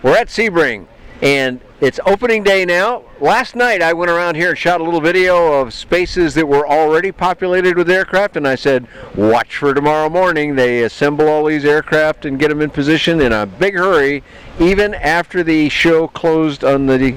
We're at Sebring, and it's opening day now. Last night I went around here and shot a little video of spaces that were already populated with aircraft, and I said, watch for tomorrow morning. They assemble all these aircraft and get them in position in a big hurry, even after the show closed on the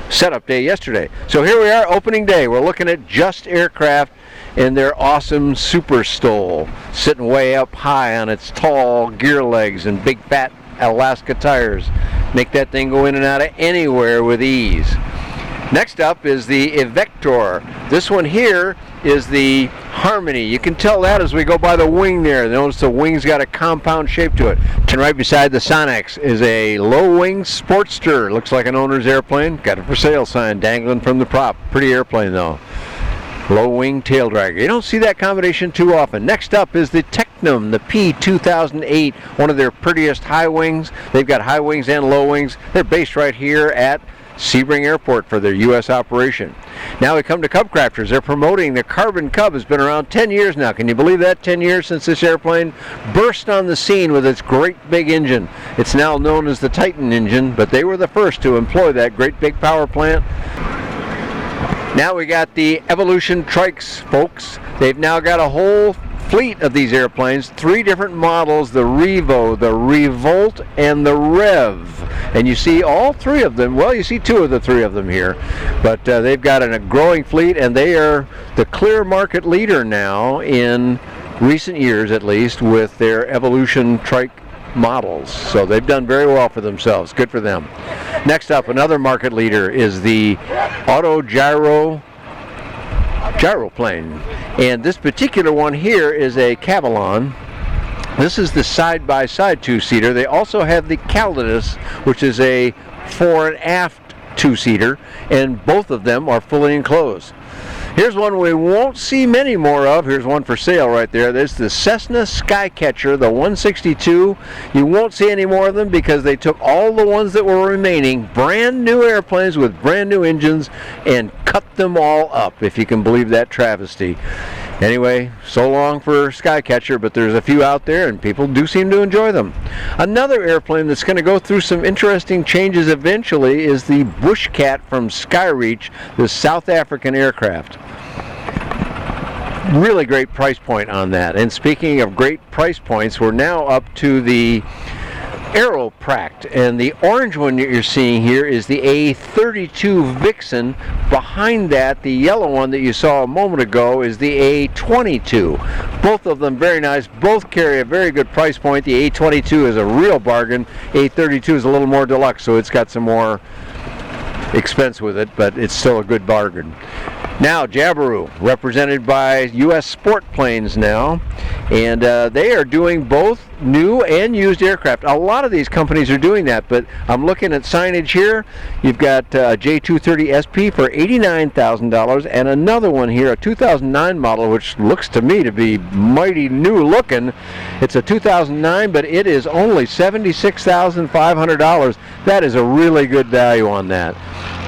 setup day yesterday. So here we are, opening day. We're looking at just aircraft in their awesome Super Stol, sitting way up high on its tall gear legs and big fat Alaska tires. Make that thing go in and out of anywhere with ease. Next up is the Evector. This one here is the Harmony. You can tell that as we go by the wing there. Notice the wing's got a compound shape to it. And right beside the Sonex is a low-wing Sportster. Looks like an owner's airplane. Got a for sale sign dangling from the prop. Pretty airplane though. Low-wing tail dragger. You don't see that combination too often. Next up is the Tecnam, the P2008, one of their prettiest high wings. They've got high wings and low wings. They're based right here at Sebring Airport for their U.S. operation. Now we come to Cub Crafters. They're promoting the Carbon Cub. Has been around 10 years now. Can you believe that? 10 years since this airplane burst on the scene with its great big engine. It's now known as the Titan engine, but they were the first to employ that great big power plant. Now we got the Evolution Trikes, folks. They've now got a whole fleet of these airplanes, 3 different models, the Revo, the Revolt, and the Rev. And you see all 3 of them, well, you see 2 of the 3 of them here, but they've got a growing fleet, and they are the clear market leader now in recent years, at least, with their Evolution Trike models. So they've done very well for themselves. Good for them. Next up, another market leader is the Auto Gyroplane. And this particular one here is a Cavalon. This is the side-by-side 2-seater. They also have the Calidus, which is a fore and aft 2-seater, and both of them are fully enclosed. Here's one we won't see many more of. Here's one for sale right there. There's the Cessna Skycatcher, the 162. You won't see any more of them because they took all the ones that were remaining, brand new airplanes with brand new engines, and cut them all up, if you can believe that travesty. Anyway, so long for Skycatcher, but there's a few out there and people do seem to enjoy them. Another airplane that's going to go through some interesting changes eventually is the Bushcat from Skyreach, the South African aircraft. Really great price point on that. And speaking of great price points, we're now up to the Aeropract, and the orange one that you're seeing here is the A32 Vixen. Behind that, the yellow one that you saw a moment ago is the A22. Both of them very nice. Both carry a very good price point. The A22 is a real bargain. A32 is a little more deluxe, so it's got some more expense with it, but it's still a good bargain. Now, Jabiru, represented by U.S. Sport Planes now, and they are doing both new and used aircraft. A lot of these companies are doing that, but I'm looking at signage here. You've got a J230 SP for $89,000, and another one here, a 2009 model, which looks to me to be mighty new looking. It's a 2009, but it is only $76,500. That is a really good value on that.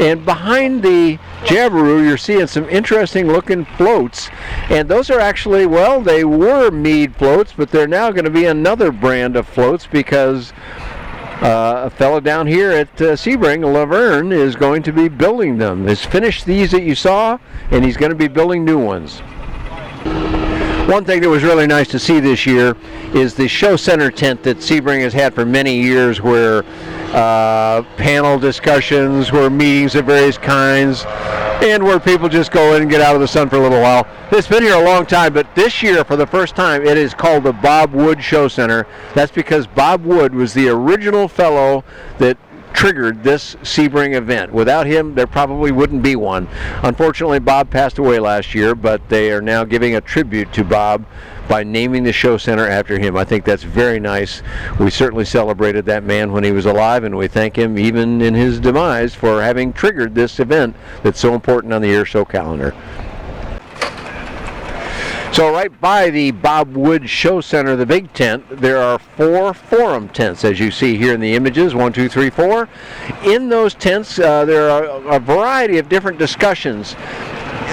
And behind the Jabiru, you're seeing some interesting looking floats, and those are actually, well, they were Meade floats, but they're now going to be another brand of floats because a fellow down here at Sebring, Laverne, is going to be building them. He's finished these that you saw, and he's going to be building new ones. One thing that was really nice to see this year is the show center tent that Sebring has had for many years, where panel discussions, where meetings of various kinds, and where people just go in and get out of the sun for a little while. It's been here a long time, but this year, for the first time, it is called the Bob Wood Show Center. That's because Bob Wood was the original fellow that triggered this Sebring event. Without him, there probably wouldn't be one. Unfortunately, Bob passed away last year, but they are now giving a tribute to Bob by naming the show center after him. I think that's very nice. We certainly celebrated that man when he was alive, and we thank him even in his demise for having triggered this event that's so important on the air show calendar. So right by the Bob Wood Show Center, the big tent, there are 4 forum tents, as you see here in the images, 1, 2, 3, 4. In those tents, there are a variety of different discussions.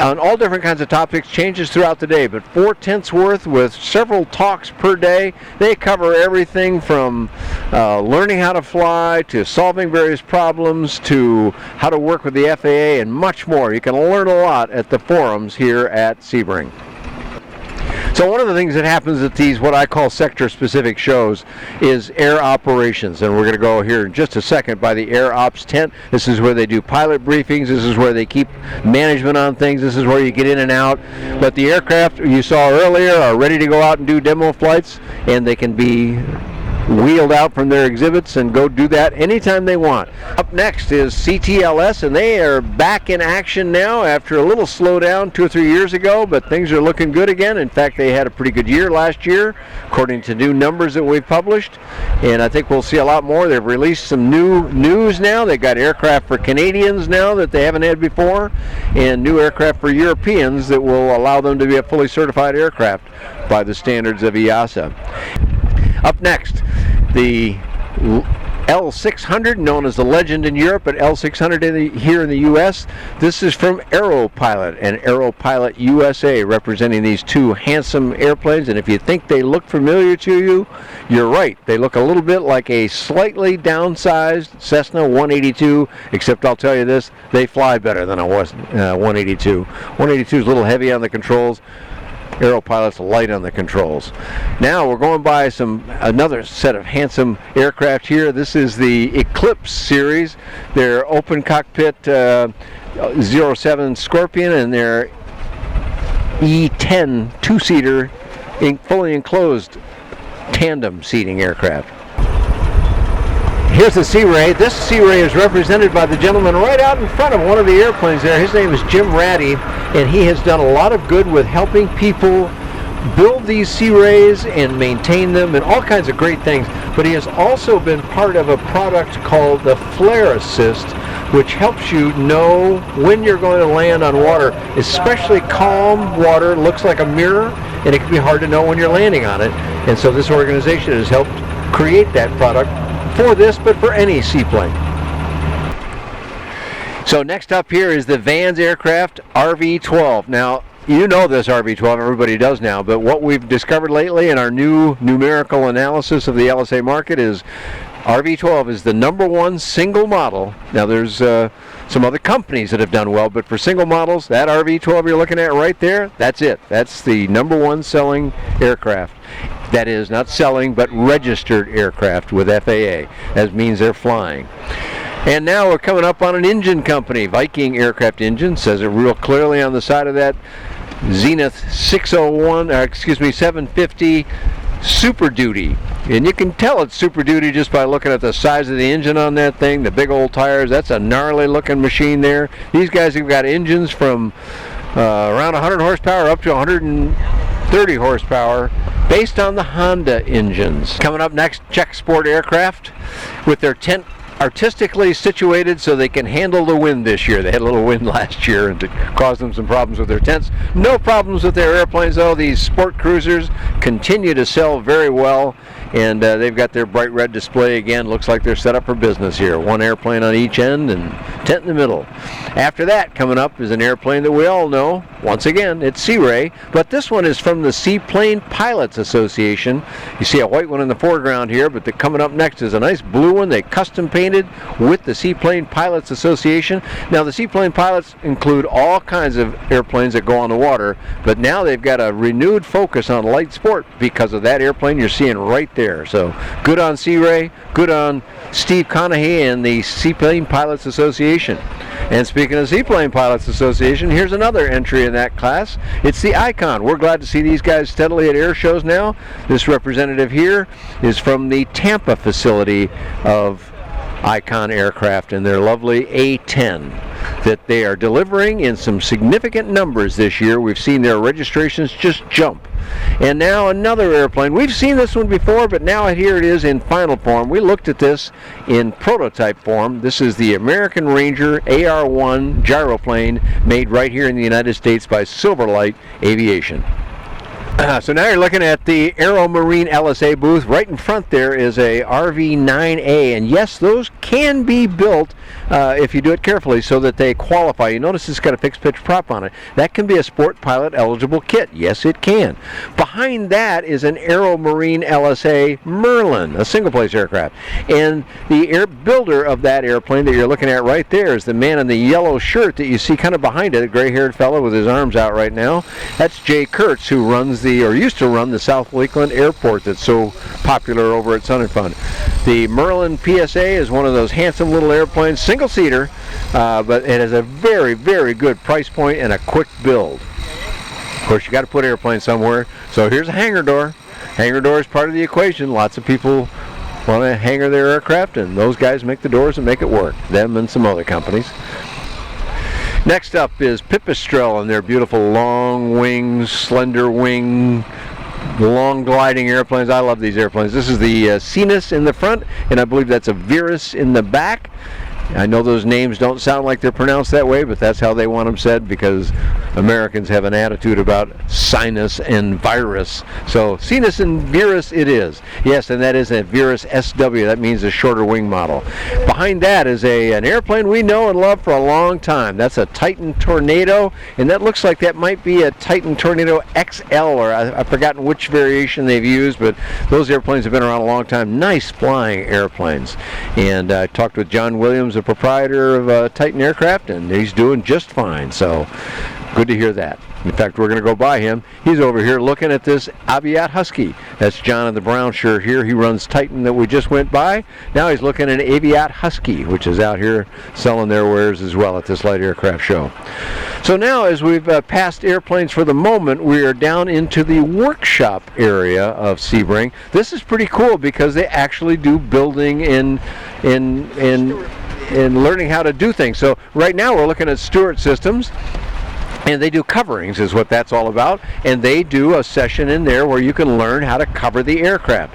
on all different kinds of topics, changes throughout the day, but 4/10 worth with several talks per day. They cover everything from learning how to fly to solving various problems to how to work with the FAA and much more. You can learn a lot at the forums here at Sebring. So one of the things that happens at these, what I call sector-specific shows, is air operations. And we're going to go here in just a second by the Air Ops tent. This is where they do pilot briefings. This is where they keep management on things. This is where you get in and out. But the aircraft you saw earlier are ready to go out and do demo flights, and they can be wheeled out from their exhibits and go do that anytime they want. Up next is CTLS, and they are back in action now after a little slowdown 2 or 3 years ago, but things are looking good again. In fact, they had a pretty good year last year, according to new numbers that we've published, and I think we'll see a lot more. They've released some new news now. They've got aircraft for Canadians now that they haven't had before, and new aircraft for Europeans that will allow them to be a fully certified aircraft by the standards of EASA. Up next, the L600, known as the Legend in Europe, but L600 here in the U.S. This is from Aeropilot and Aeropilot USA, representing these two handsome airplanes. And if you think they look familiar to you, you're right. They look a little bit like a slightly downsized Cessna 182, except I'll tell you this, they fly better than a 182. 182 is a little heavy on the controls. Aeropilot's light on the controls. Now we're going by another set of handsome aircraft here. This is the Eclipse series. They're open cockpit 07 Scorpion and their E10 two-seater fully enclosed tandem seating aircraft. Here's the Sea Ray. This Sea Ray is represented by the gentleman right out in front of one of the airplanes there. His name is Jim Ratty, and he has done a lot of good with helping people build these Sea Rays and maintain them and all kinds of great things. But he has also been part of a product called the Flare Assist, which helps you know when you're going to land on water. Especially calm water looks like a mirror, and it can be hard to know when you're landing on it. And so this organization has helped create that product for this, but for any seaplane. So next up here is the Vans aircraft RV-12. Now, you know this RV-12, everybody does now, but what we've discovered lately in our new numerical analysis of the LSA market is RV-12 is the #1 single model. Now there's some other companies that have done well, but for single models, that RV-12 you're looking at right there, that's it. That's the #1 selling aircraft. That is, not selling, but registered aircraft with FAA. That means they're flying. And now we're coming up on an engine company. Viking Aircraft Engine says it real clearly on the side of that Zenith 750 Super Duty. And you can tell it's Super Duty just by looking at the size of the engine on that thing, the big old tires. That's a gnarly looking machine there. These guys have got engines from around 100 horsepower up to 130 horsepower based on the Honda engines. Coming up next, Czech Sport Aircraft with their tent artistically situated so they can handle the wind this year. They had a little wind last year and it caused them some problems with their tents. No problems with their airplanes though. These sport cruisers continue to sell very well, and they've got their bright red display again. Looks like they're set up for business here. One airplane on each end and tent in the middle. After that, coming up is an airplane that we all know. Once again, it's Sea Ray, but this one is from the Seaplane Pilots Association. You see a white one in the foreground here, but coming up next is a nice blue one. They custom painted with the Seaplane Pilots Association. Now the Seaplane Pilots include all kinds of airplanes that go on the water, but now they've got a renewed focus on light sport because of that airplane you're seeing right there. So good on Sea Ray, good on Steve Conahy and the Seaplane Pilots Association. And speaking of Seaplane Pilots Association, here's another entry in that class. It's the Icon. We're glad to see these guys steadily at air shows now. This representative here is from the Tampa facility of Icon Aircraft and their lovely A10 that they are delivering in some significant numbers this year. We've seen their registrations just jump. And now another airplane. We've seen this one before, but now here it is in final form. We looked at this in prototype form. This is the American Ranger AR-1 gyroplane made right here in the United States by Silverlight Aviation. So now you're looking at the Aero Marine LSA booth. Right in front there is a RV-9A, and yes, those can be built if you do it carefully so that they qualify. You notice it's got a fixed pitch prop on it. That can be a sport pilot eligible kit. Yes, it can. Behind that is an Aero Marine LSA Merlin, a single place aircraft. And the builder of that airplane that you're looking at right there is the man in the yellow shirt that you see kind of behind it, a gray-haired fellow with his arms out right now. That's Jay Kurtz, who runs or used to run the South Lakeland Airport that's so popular over at Sun and Fun. The Merlin PSA is one of those handsome little airplanes, single-seater, but it has a very, very good price point and a quick build. Of course, you got to put airplanes somewhere, so here's a hangar door. Hangar door is part of the equation. Lots of people want to hangar their aircraft, and those guys make the doors and make it work, them and some other companies. Next up is Pipistrel and their beautiful long wings, slender wing, long gliding airplanes. I love these airplanes. This is the Cetus in the front, and I believe that's a Virus in the back. I know those names don't sound like they're pronounced that way, but that's how they want them said because Americans have an attitude about sinus and virus. So Cetus and Virus it is. Yes, and that is a Virus SW. That means a shorter wing model. Behind that is an airplane we know and love for a long time. That's a Titan Tornado, and that looks like that might be a Titan Tornado XL, or I've forgotten which variation they've used, but those airplanes have been around a long time. Nice flying airplanes. And I talked with John Williams, the proprietor of Titan Aircraft, and he's doing just fine, so good to hear that. In fact, we're going to go by him. He's over here looking at this Aviat Husky. That's John in the brown shirt here. He runs Titan that we just went by. Now he's looking at an Aviat Husky, which is out here selling their wares as well at this light aircraft show. So now, as we've passed airplanes for the moment, we are down into the workshop area of Sebring. This is pretty cool because they actually do building in learning how to do things. So right now we're looking at Stewart Systems, and they do coverings is what that's all about, and they do a session in there where you can learn how to cover the aircraft.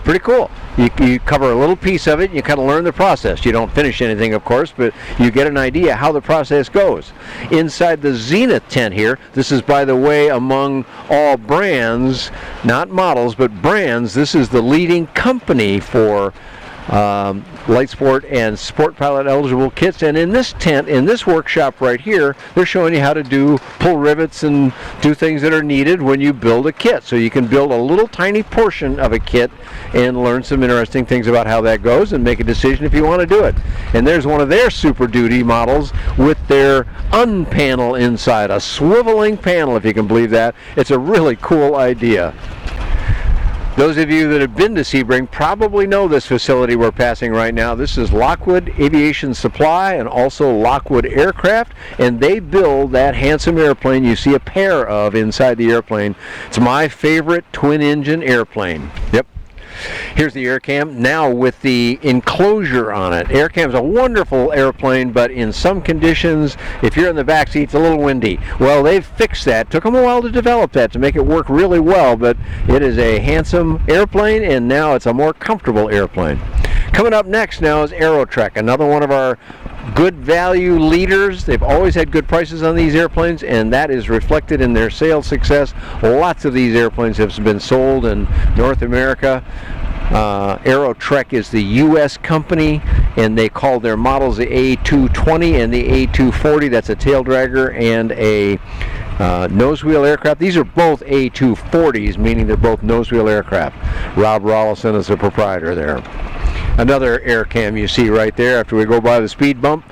Pretty cool. You cover a little piece of it, and you kind of learn the process. You don't finish anything, of course, but you get an idea how the process goes. Inside the Zenith tent here, this is, by the way, among all brands, not models, but brands, this is the leading company for light sport and sport pilot eligible kits. And in this tent, in this workshop right here, they're showing you how to pull rivets and do things that are needed when you build a kit. So you can build a little tiny portion of a kit and learn some interesting things about how that goes and make a decision if you want to do it. And there's one of their Super Duty models with their unpanel inside, a swiveling panel, if you can believe that. It's a really cool idea. Those of you that have been to Sebring probably know this facility we're passing right now. This is Lockwood Aviation Supply and also Lockwood Aircraft, and they build that handsome airplane you see a pair of inside the airplane. It's my favorite twin-engine airplane. Yep. Here's the AirCam now with the enclosure on it. AirCam's a wonderful airplane, but in some conditions, if you're in the back seat, it's a little windy. Well, they've fixed that. Took them a while to develop that to make it work really well, but it is a handsome airplane, and now it's a more comfortable airplane. Coming up next now is Aerotrek, another one of our good value leaders. They've always had good prices on these airplanes, and that is reflected in their sales success. Lots of these airplanes have been sold in North America. Aerotrek is the U.S. company, and they call their models the A220 and the A240. That's a tail dragger and a nose wheel aircraft. These are both A240s, meaning they're both nose wheel aircraft. Rob Rollison is the proprietor there. Another AirCam you see right there after we go by the speed bump.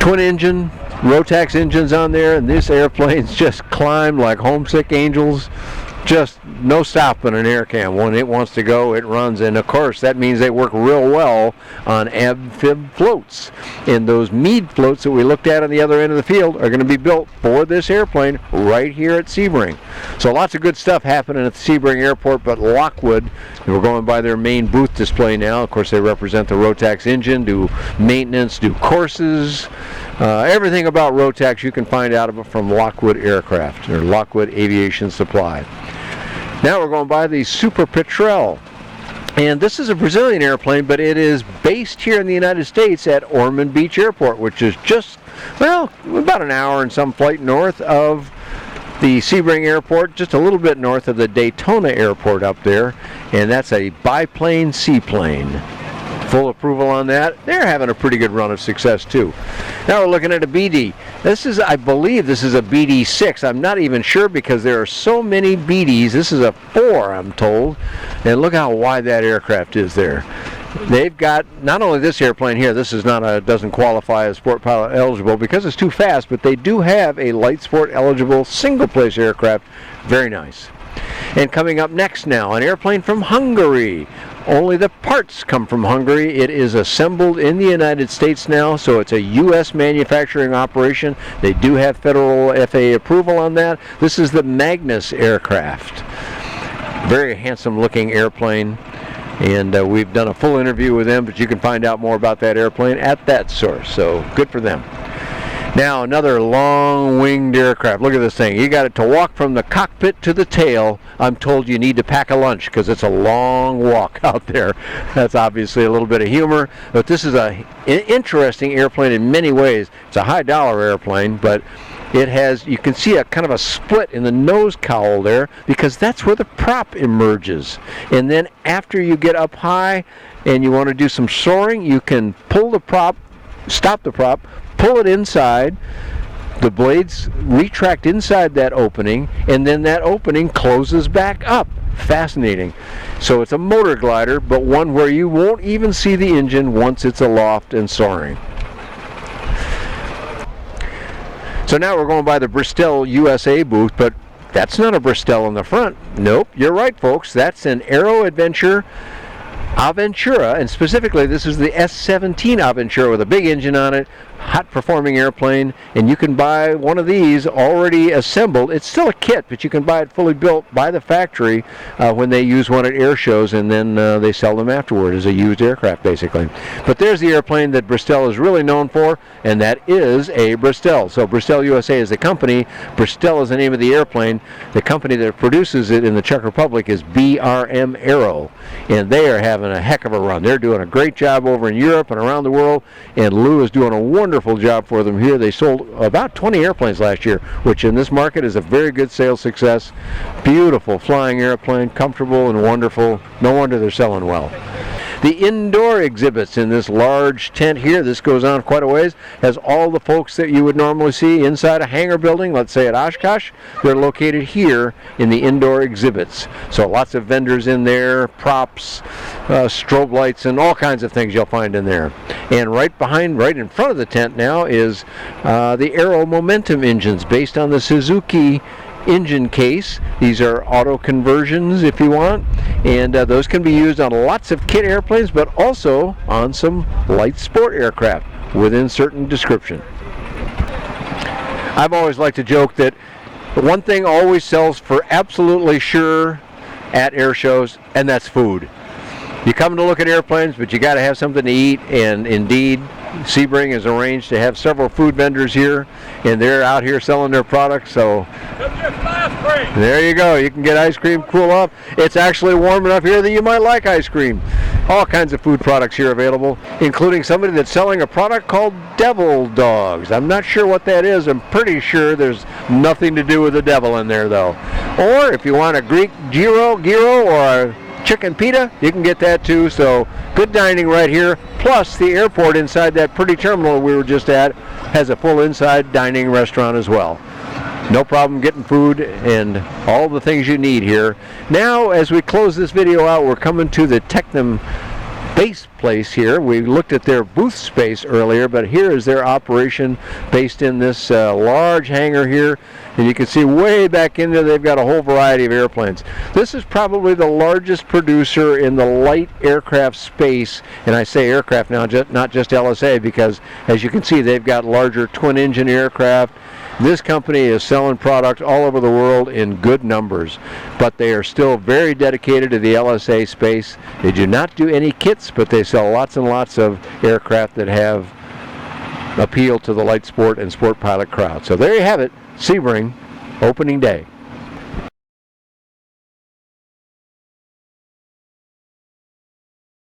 Twin engine, Rotax engines on there, and this airplane's just climbed like homesick angels. Just no stopping an AirCam. When it wants to go, it runs. And of course, that means they work real well on amphib floats. And those Meade floats that we looked at on the other end of the field are going to be built for this airplane right here at Sebring. So lots of good stuff happening at the Sebring Airport, but Lockwood, we're going by their main booth display now. Of course, they represent the Rotax engine, do maintenance, do courses. Everything about Rotax you can find out from Lockwood Aircraft, or Lockwood Aviation Supply. Now we're going by the Super Petrel. And this is a Brazilian airplane, but it is based here in the United States at Ormond Beach Airport, which is just, well, about an hour and some flight north of the Sebring Airport, just a little bit north of the Daytona Airport up there, and that's a biplane seaplane. Full approval on that. They're having a pretty good run of success too. Now we're looking at a BD. This is, I believe this is a BD6. I'm not even sure because there are so many BDs. This is a 4, I'm told. And look how wide that aircraft is there. They've got not only this airplane here, this is not a, doesn't qualify as sport pilot eligible because it's too fast, but they do have a light sport eligible single place aircraft. Very nice. And coming up next now, an airplane from Hungary. Only the parts come from Hungary. It is assembled in the United States now, so it's a U.S. manufacturing operation. They do have federal FAA approval on that. This is the Magnus aircraft. Very handsome looking airplane. And we've done a full interview with them, but you can find out more about that airplane at that source. So good for them. Now another long-winged aircraft. Look at this thing. You got it to walk from the cockpit to the tail. I'm told you need to pack a lunch because it's a long walk out there. That's obviously a little bit of humor, but this is an interesting airplane in many ways. It's a high-dollar airplane, but it has, you can see a kind of a split in the nose cowl there because that's where the prop emerges. And then after you get up high and you want to do some soaring, you can pull the prop, stop the prop, pull it inside, the blades retract inside that opening, and then that opening closes back up. Fascinating. So it's a motor glider, but one where you won't even see the engine once it's aloft and soaring. So now we're going by the Bristol USA booth, but that's not a Bristol in the front. Nope, you're right folks, that's an Aero Adventure Aventura, and specifically this is the S-17 Aventura with a big engine on it, hot performing airplane, and you can buy one of these already assembled. It's still a kit, but you can buy it fully built by the factory when they use one at air shows, and then they sell them afterward as a used aircraft basically. But there's the airplane that Bristol is really known for, and that is a Bristol. So Bristol USA is the company, Bristol is the name of the airplane. The company that produces it in the Czech Republic is BRM Aero, and they are having a heck of a run. They're doing a great job over in Europe and around the world, and Lou is doing a wonderful job for them here. They sold about 20 airplanes last year, which in this market is a very good sales success. Beautiful flying airplane, comfortable and wonderful. No wonder they're selling well. The indoor exhibits in this large tent here, this goes on quite a ways, has all the folks that you would normally see inside a hangar building, let's say at Oshkosh. They're located here in the indoor exhibits. So lots of vendors in there, props, strobe lights, and all kinds of things you'll find in there. And right behind, right in front of the tent now is the Aero Momentum engines based on the Suzuki engine case. These are auto conversions if you want, and those can be used on lots of kit airplanes, but also on some light sport aircraft within certain description. I've always liked to joke that one thing always sells for absolutely sure at air shows, and that's food. You come to look at airplanes, but you got to have something to eat, and indeed Sebring has arranged to have several food vendors here, and they're out here selling their products. So there you go. You can get ice cream, cool off. It's actually warm enough here that you might like ice cream. All kinds of food products here available, including somebody that's selling a product called Devil Dogs. I'm not sure what that is. I'm pretty sure there's nothing to do with the devil in there, though. Or if you want a Greek gyro or a chicken pita, you can get that too. So good dining right here, plus the airport inside that pretty terminal we were just at has a full inside dining restaurant as well. No problem getting food and all the things you need here. Now as we close this video out, we're coming to the Technam base place here. We looked at their booth space earlier, but here is their operation based in this large hangar here, and you can see way back in there they've got a whole variety of airplanes. This is probably the largest producer in the light aircraft space, and I say aircraft now, not just LSA, because as you can see they've got larger twin engine aircraft. This company is selling product all over the world in good numbers, but they are still very dedicated to the LSA space. They do not do any kits, but they sell lots and lots of aircraft that have appeal to the light sport and sport pilot crowd. So there you have it, Sebring, opening day.